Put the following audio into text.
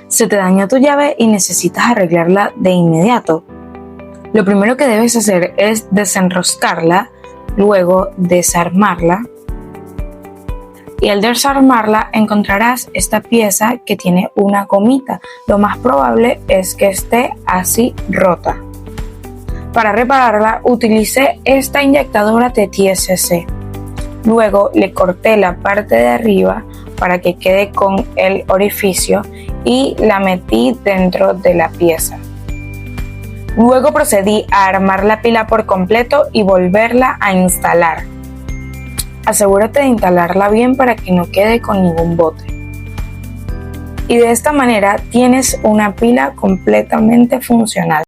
Se te dañó tu llave y necesitas arreglarla de inmediato. Lo primero que debes hacer es desenroscarla, luego desarmarla. Y al desarmarla encontrarás esta pieza que tiene una gomita. Lo más probable es que esté así rota. Para repararla utilicé esta inyectadora de TSC. Luego le corté la parte de arriba para que quede con el orificio y la metí dentro de la pieza. Luego procedí a armar la pila por completo y volverla a instalar. Asegúrate de instalarla bien para que no quede con ningún bote. Y de esta manera tienes una pila completamente funcional.